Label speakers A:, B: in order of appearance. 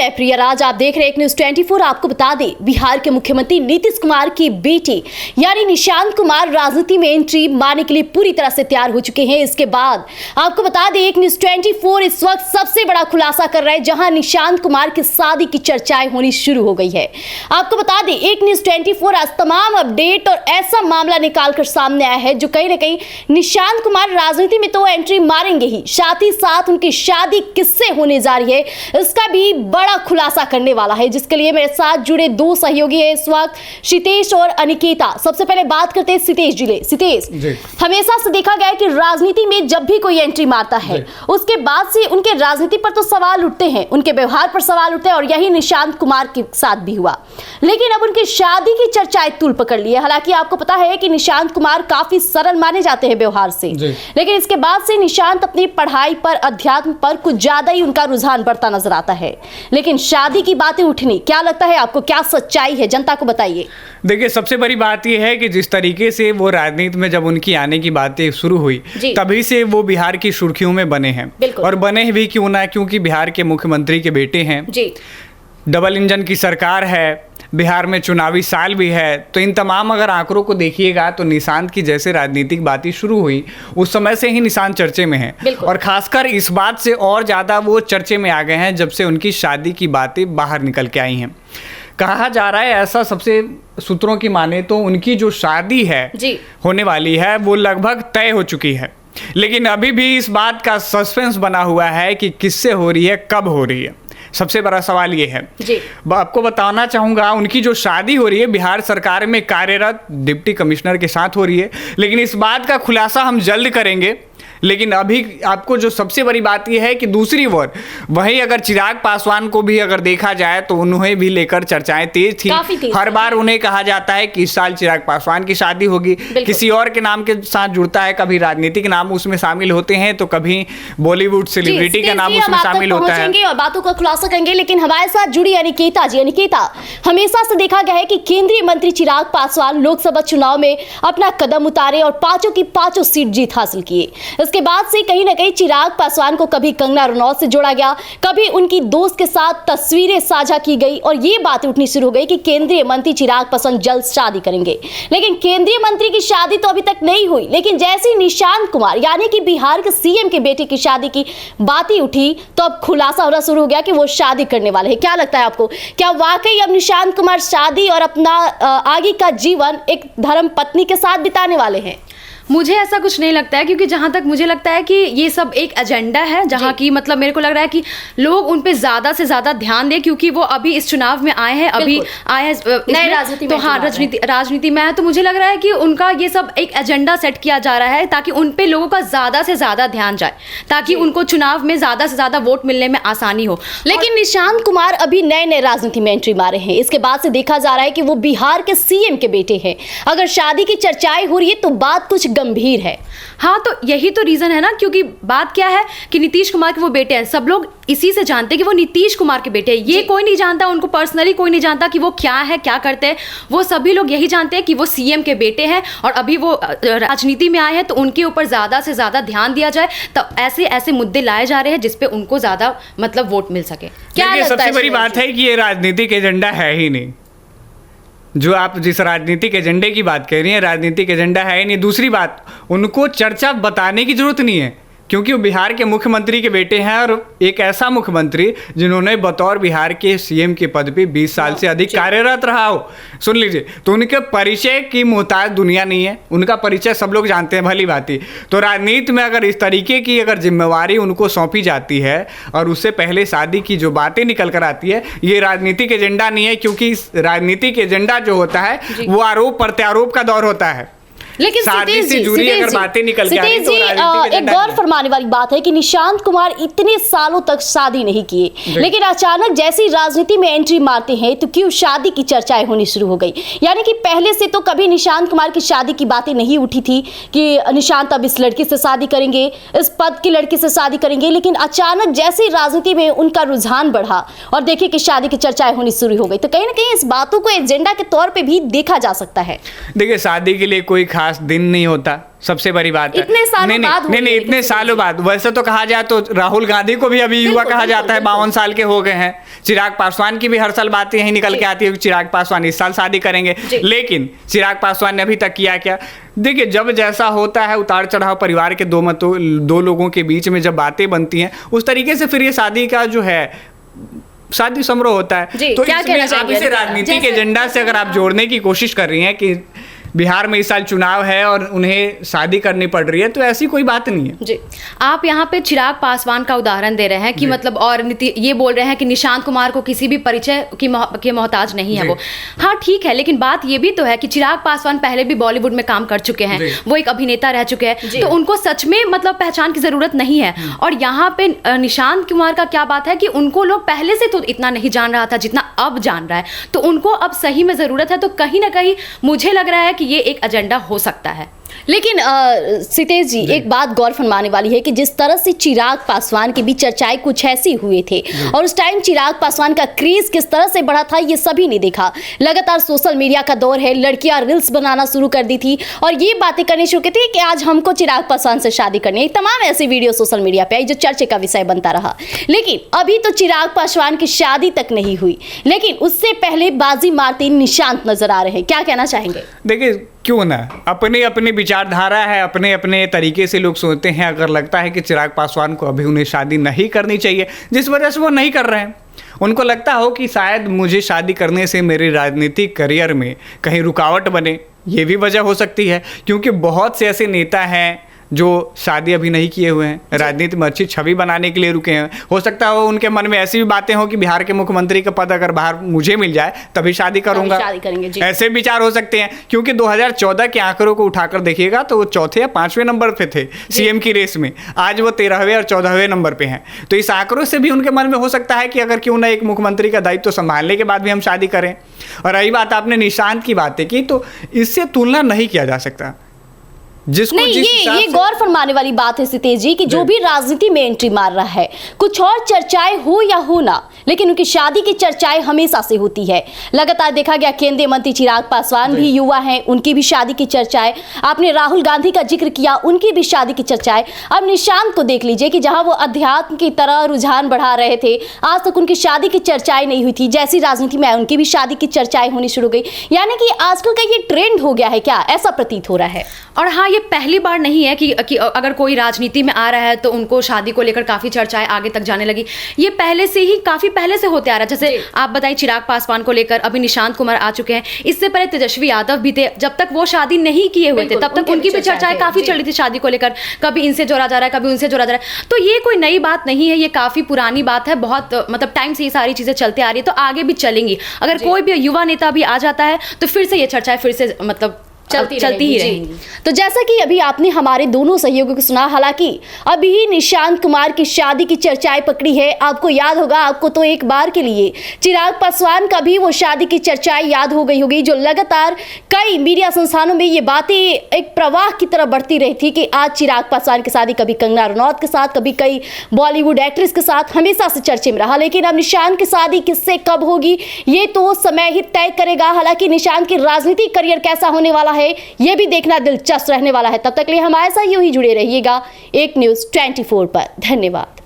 A: मैं प्रिया राज, आप देख रहे हैं न्यूज़ 24। आपको बता दें, बिहार के मुख्यमंत्री नीतीश कुमार की बेटी यानी निशांत कुमार राजनीति में एंट्री मारने के लिए पूरी तरह से तैयार हो चुके हैं। इसके बाद आपको बता दें, न्यूज़ 24 इस वक्त सबसे बड़ा खुलासा कर रहा है, जहां निशांत कुमार की शादी की चर्चाएं होनी शुरू हो गई है। आपको बता दें, एक न्यूज़ 24 आज तमाम अपडेट और ऐसा मामला निकालकर सामने आया है जो कहीं ना कहीं निशांत कुमार राजनीति में तो एंट्री मारेंगे ही, साथ ही साथ उनकी शादी किससे होने जा रही है इसका भी बड़ा खुलासा करने वाला है, जिसके लिए मेरे साथ जुड़े दो सहयोगी हैं इस वक्त, सितेश और अनिकेता। सबसे पहले बात करते हैं सितेश जी। सितेश, हमेशा से देखा गया है कि राजनीति में जब भी कोई एंट्री मारता है उसके बाद से उनके राजनीति पर तो सवाल उठते हैं, उनके व्यवहार पर सवाल उठते हैं, और यही निशांत कुमार के साथ भी हुआ। लेकिन अब उनकी शादी की चर्चाएं तूल पकड़ ली है। हालांकि आपको पता है कि निशांत कुमार काफी सरल माने जाते हैं व्यवहार से, लेकिन इसके बाद से निशांत अपनी पढ़ाई पर, अध्यात्म पर कुछ ज्यादा ही उनका रुझान बढ़ता नजर आता है। लेकिन शादी की बातें उठनी, क्या लगता है आपको, क्या सच्चाई है, जनता को बताइए।
B: देखिए, सबसे बड़ी बात यह है कि जिस तरीके से वो राजनीति में जब उनकी आने की बातें शुरू हुई तभी से वो बिहार की सुर्खियों में बने हैं, और बने भी क्यों ना, क्योंकि बिहार के मुख्यमंत्री के बेटे हैं, डबल इंजन की सरकार है, बिहार में चुनावी साल भी है। तो इन तमाम अगर आंकड़ों को देखिएगा तो निशांत की जैसे राजनीतिक बातें शुरू हुई उस समय से ही निशांत चर्चे में है, और खासकर इस बात से और ज़्यादा वो चर्चे में आ गए हैं जब से उनकी शादी की बातें बाहर निकल के आई हैं। कहा जा रहा है, ऐसा सबसे सूत्रों की माने तो उनकी जो शादी है होने वाली है वो लगभग तय हो चुकी है, लेकिन अभी भी इस बात का सस्पेंस बना हुआ है कि किससे हो रही है, कब हो रही है। सबसे बड़ा सवाल ये है। आपको बताना चाहूँगा, उनकी जो शादी हो रही है बिहार सरकार में कार्यरत डिप्टी कमिश्नर के साथ हो रही है, लेकिन इस बात का खुलासा हम जल्द करेंगे। लेकिन अभी आपको जो सबसे बड़ी बात यह है कि दूसरी ओर वहीं अगर चिराग पासवान को भी अगर देखा जाए तो उन्हें भी लेकर चर्चाएं तेज थी। हर बार उन्हें कहा जाता है कि इस साल चिराग पासवान की शादी होगी, किसी और के नाम के साथ जुड़ता है, कभी राजनीतिक नाम उसमें शामिल होते हैं तो कभी बॉलीवुड सेलिब्रिटी का नाम उसमें शामिल होता है,
A: और बातों का खुलासा करेंगे। लेकिन हमारे साथ जुड़ी अनिकेता जी। अनिकेता, हमेशा से देखा गया है कि केंद्रीय मंत्री चिराग पासवान लोकसभा चुनाव में अपना कदम उतारे और पांचों की पांचों सीट जीत हासिल किए। इसके बाद से कहीं ना कहीं चिराग पासवान को कभी कंगना रनौत से जोड़ा गया, कभी उनकी दोस्त के साथ तस्वीरें साझा की गई, और ये बातें उठनी शुरू हो गई कि केंद्रीय मंत्री चिराग पासवान जल्द शादी करेंगे। लेकिन केंद्रीय मंत्री की शादी तो अभी तक नहीं हुई, लेकिन जैसे निशांत कुमार यानी कि बिहार के सीएम के बेटे की शादी की बातें उठी तो अब खुलासा होना शुरू हो गया कि वो शादी करने वाले हैं। क्या लगता है आपको, क्या वाकई अब निशांत कुमार शादी और अपना आगे का जीवन एक धर्म पत्नी के साथ बिताने वाले हैं?
C: मुझे ऐसा कुछ नहीं लगता है, क्योंकि जहाँ तक मुझे लगता है कि ये सब एक एजेंडा है, जहाँ की मतलब मेरे को लग रहा है कि लोग उन पे ज़्यादा से ज़्यादा ध्यान दें, क्योंकि वो अभी इस चुनाव में आए हैं, अभी आए हैं राजनीति में, तो हाँ राजनीति में है। तो मुझे लग रहा है कि उनका ये सब एक एजेंडा सेट किया जा रहा है ताकि उन पे लोगों का ज़्यादा से ज़्यादा ध्यान जाए, ताकि उनको चुनाव में ज़्यादा से ज़्यादा वोट मिलने में आसानी हो।
A: लेकिन निशांत कुमार अभी नए नए राजनीति में एंट्री मारे हैं, इसके बाद से देखा जा रहा है कि वो बिहार के सीएम के बेटे हैं। अगर शादी की चर्चाएं हो रही है तो बात कुछ गंभीर है।
C: हाँ, तो यही तो रीजन है ना, क्योंकि बात क्या है कि नीतीश कुमार के वो बेटे हैं, सब लोग इसी से जानते हैं कि वो नीतीश कुमार के बेटे हैं। ये कोई नहीं जानता उनको पर्सनली, कोई नहीं जानता कि वो क्या है, क्या करते हैं। वो सभी लोग यही जानते हैं कि वो सीएम के बेटे हैं और अभी वो राजनीति में आए हैं, तो उनके ऊपर ज्यादा से ज्यादा ध्यान दिया जाए। तो ऐसे ऐसे मुद्दे लाए जा रहे हैं जिसपे उनको ज्यादा मतलब वोट मिल सके।
B: क्या सबसे बड़ी बात है कि ये राजनीतिक एजेंडा है ही नहीं। जो आप जिस राजनीतिक एजेंडे की बात कर रही हैं, राजनीतिक एजेंडा है ही नहीं। दूसरी बात, उनको चर्चा बताने की जरूरत नहीं है, क्योंकि वो बिहार के मुख्यमंत्री के बेटे हैं, और एक ऐसा मुख्यमंत्री जिन्होंने बतौर बिहार के सीएम के पद पे 20 साल से अधिक कार्यरत रहा हो। सुन लीजिए, तो उनके परिचय की मोहताज दुनिया नहीं है, उनका परिचय सब लोग जानते हैं, भली बात ही। तो राजनीति में अगर इस तरीके की अगर जिम्मेवारी उनको सौंपी जाती है और उससे पहले शादी की जो बातें निकल कर आती है, ये राजनीतिक एजेंडा नहीं है, क्योंकि राजनीतिक एजेंडा जो होता है वो आरोप प्रत्यारोप का दौर होता है।
A: लेकिन
B: शादी से जुड़ी अगर बातें निकल के आ रही तो
A: एक गौर फरमाने वाली बात है कि निशांत कुमार इतने सालों तक शादी नहीं किए, लेकिन अचानक जैसी राजनीति में एंट्री मारते हैं तो क्यों शादी की चर्चाएं होनी शुरू हो गई। यानी कि पहले से तो कभी निशांत कुमार की शादी की बातें नहीं उठी थी कि निशांत अब इस लड़की से शादी करेंगे, इस पद की लड़की से शादी करेंगे, लेकिन अचानक जैसे राजनीति में उनका रुझान बढ़ा और देखिए कि शादी की चर्चाएं होनी शुरू हो गई, तो कहीं ना कहीं इस बातों को एजेंडा के तौर पर भी देखा जा सकता है।
B: देखिए, शादी के लिए कोई खास दिन नहीं होता, सबसे बड़ी बात है।
A: इतने सालों बाद
B: नहीं, इतने सालों बाद। वैसे तो कहा जाए तो राहुल गांधी को भी अभी युवा कहा जाता है, 52 साल के हो गए हैं, चिराग पासवान की भी हर साल बातें यही निकल के आती है कि चिराग पासवान इस साल शादी करेंगे, लेकिन चिराग पासवान ने अभी तक किया क्या? देखिए, जब जैसा होता है उतार चढ़ाव परिवार के दो लोगों के बीच में जब बातें बनती हैं, उस तरीके से फिर ये शादी का जो है शादी समारोह होता है। तो
A: क्या कहना चाहिए?
B: इसे राजनीतिक एजेंडा से अगर आप जोड़ने की कोशिश कर रही हैं कि बिहार में इस साल चुनाव है और उन्हें शादी करनी पड़ रही है, तो ऐसी कोई बात नहीं है
C: जी। आप यहाँ पे चिराग पासवान का उदाहरण दे रहे हैं कि मतलब, और ये बोल रहे हैं कि निशांत कुमार को किसी भी परिचय के मोहताज नहीं है वो। हाँ ठीक है, लेकिन बात ये भी तो है कि चिराग पासवान पहले भी बॉलीवुड में काम कर चुके हैं, वो एक अभिनेता रह चुके हैं, तो उनको सच में मतलब पहचान की जरूरत नहीं है। और यहाँ पे निशांत कुमार का क्या बात है कि उनको लोग पहले से तो इतना नहीं जान रहा था जितना अब जान रहा है, तो उनको अब सही में जरूरत है। तो कहीं ना कहीं मुझे लग रहा है कि ये एक एजेंडा हो सकता है।
A: लेकिन सितेश जी, एक बात गौर फरमाने वाली है कि जिस तरह से चिराग पासवान की भी चर्चाएं कुछ ऐसी हुए थे और उस टाइम चिराग पासवान का क्रेज किस तरह से बढ़ा था ये सभी ने देखा। लगातार सोशल मीडिया का दौर है, लड़कियां रील्स बनाना शुरू कर दी थी और ये बातें करनी शुरू की थी कि आज हमको चिराग पासवान से शादी करनी है। तमाम ऐसी वीडियो सोशल मीडिया पे आई जो चर्चे का विषय बनता रहा। लेकिन अभी तो चिराग पासवान की शादी तक नहीं हुई, लेकिन उससे पहले बाजी मारते निशांत नजर आ रहे हैं। क्या कहना चाहेंगे?
B: देखिए, क्यों ना, अपनी अपनी विचारधारा है, अपने अपने तरीके से लोग सोचते हैं। अगर लगता है कि चिराग पासवान को अभी उन्हें शादी नहीं करनी चाहिए, जिस वजह से वो नहीं कर रहे हैं, उनको लगता हो कि शायद मुझे शादी करने से मेरे राजनीतिक करियर में कहीं रुकावट बने, ये भी वजह हो सकती है। क्योंकि बहुत से ऐसे नेता हैं जो शादी अभी नहीं किए हुए हैं, राजनीति में अच्छी छवि बनाने के लिए रुके हैं। हो सकता है उनके मन में ऐसी भी बातें हो कि बिहार के मुख्यमंत्री का पद अगर बाहर मुझे मिल जाए तभी शादी करूंगा, ऐसे विचार हो सकते हैं। क्योंकि 2014 के आंकड़ों को उठाकर देखिएगा तो वो 4थे या 5वें नंबर पे थे सीएम की रेस में, आज वो 13वें और 14वें नंबर पे हैं। तो इस आंकड़ों से भी उनके मन में हो सकता है कि अगर क्यों ना एक मुख्यमंत्री का दायित्व संभालने के बाद भी हम शादी करें। और रही बात आपने निशांत की बातें की, तो इससे तुलना नहीं किया जा सकता।
A: नहीं, ये गौर फरमाने वाली बात है सितेश जी कि जो भी राजनीति में एंट्री मार रहा है, कुछ और चर्चाएं हो या हो ना, लेकिन उनकी शादी की चर्चाएं हमेशा से होती है। लगातार देखा गया केंद्रीय मंत्री चिराग पासवान भी युवा हैं, उनकी भी शादी की चर्चाएं। आपने राहुल गांधी का जिक्र किया, उनकी भी शादी की चर्चाएं। अब निशांत को देख लीजिए कि जहां वो अध्यात्म की तरह रुझान बढ़ा रहे थे, आज तक उनकी शादी की चर्चाएं नहीं हुई थी। जैसी राजनीति में उनकी भी शादी की चर्चाएं होनी शुरू हो गई। यानी कि आजकल का ये ट्रेंड हो गया है, क्या ऐसा प्रतीत हो रहा है?
C: और हाँ, ये पहली बार नहीं है कि अगर कोई राजनीति में आ रहा है तो उनको शादी को लेकर काफी चर्चाएं आगे तक जाने लगी। ये पहले से ही काफी पहले से होते आ रहा है। जैसे आप बताइए, चिराग पासवान को लेकर अभी निशांत कुमार आ चुके हैं, इससे पहले तेजस्वी यादव भी थे। जब तक वो शादी नहीं किए हुए थे तब तक उनकी भी चर्चाएं काफी चल रही थी शादी को लेकर, कभी इनसे जोड़ा जा रहा है, कभी उनसे जोड़ा जा रहा है। तो ये कोई नई बात नहीं है, ये काफी पुरानी बात है। बहुत मतलब टाइम से ये सारी चीजें चलते आ रही है, तो आगे भी चलेंगी। अगर कोई भी युवा नेता भी आ जाता है तो फिर से ये चर्चाएं फिर से मतलब चलती ही रहेंगी।
A: तो जैसा कि अभी आपने हमारे दोनों सहयोगियों को सुना, हालांकि अभी ही निशांत कुमार की शादी की चर्चाएं पकड़ी है। आपको याद होगा, आपको तो एक बार के लिए चिराग पासवान का भी वो शादी की चर्चाएं याद हो गई होगी, जो लगातार कई मीडिया संस्थानों में ये बातें एक प्रवाह की तरह बढ़ती रही थी कि आज चिराग पासवान की शादी कभी कंगना रनौत के साथ, कभी कई बॉलीवुड एक्ट्रेस के साथ हमेशा से चर्चे में रहा। लेकिन अब निशांत की शादी किससे कब होगी ये तो समय ही तय करेगा। हालांकि निशांत की राजनीतिक करियर कैसा होने वाला है ये भी देखना दिलचस्प रहने वाला है। तब तक लिए हमारे साथ यूं ही जुड़े रहिएगा एक न्यूज़ 24 पर। धन्यवाद।